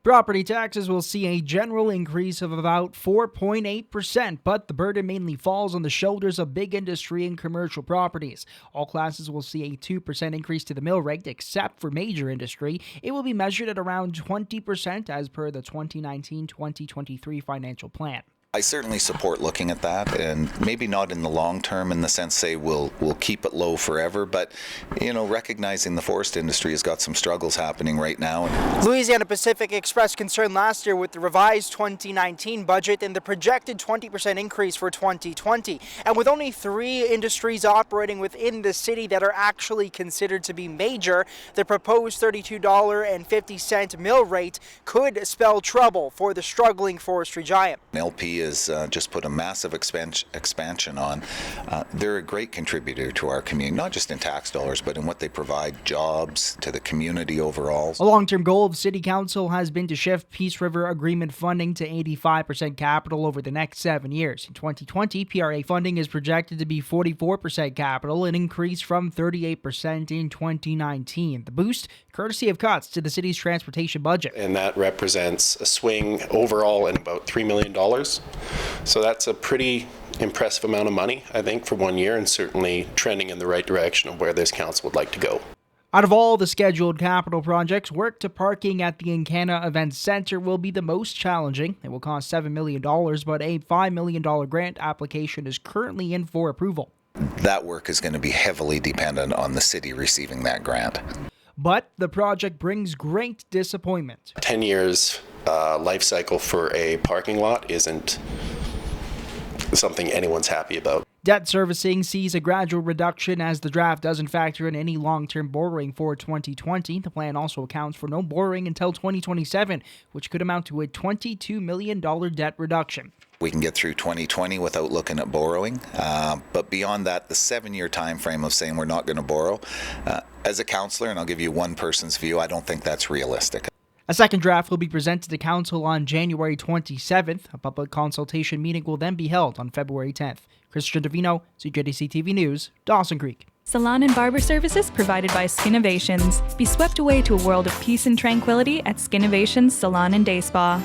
Property taxes will see a general increase of about 4.8%, but the burden mainly falls on the shoulders of big industry and commercial properties. All classes will see a 2% increase to the mill rate, except for major industry. It will be measured at around 20% as per the 2019-2023 financial plan. I certainly support looking at that, and maybe not in the long term in the sense, say, we'll keep it low forever, but, recognizing the forest industry has got some struggles happening right now. Louisiana Pacific expressed concern last year with the revised 2019 budget and the projected 20% increase for 2020. And with only 3 industries operating within the city that are actually considered to be major, the proposed $32.50 mill rate could spell trouble for the struggling forestry giant. LP has just put a massive expansion on. They're a great contributor to our community, not just in tax dollars, but in what they provide jobs to the community overall. A long-term goal of City Council has been to shift Peace River Agreement funding to 85% capital over the next 7 years. In 2020, PRA funding is projected to be 44% capital, an increase from 38% in 2019. The boost, courtesy of cuts to the city's transportation budget. And that represents a swing overall in about $3 million. So that's a pretty impressive amount of money, I think, for 1 year, and certainly trending in the right direction of where this council would like to go. Out of all the scheduled capital projects, work to parking at the Encana Event Center will be the most challenging. It will cost $7 million, but a $5 million grant application is currently in for approval. That work is going to be heavily dependent on the city receiving that grant. But the project brings great disappointment. 10 years life cycle for a parking lot isn't something anyone's happy about. Debt servicing sees a gradual reduction as the draft doesn't factor in any long-term borrowing for 2020. The plan also accounts for no borrowing until 2027, which could amount to a $22 million debt reduction. We can get through 2020 without looking at borrowing, but beyond that, the 7-year time frame of saying we're not going to borrow, as a councillor, and I'll give you one person's view, I don't think that's realistic. A second draft will be presented to Council on January 27th. A public consultation meeting will then be held on February 10th. Christian Davino, CJDC-TV News, Dawson Creek. Salon and barber services provided by Skinovations. Be swept away to a world of peace and tranquility at Skinovations Salon and Day Spa.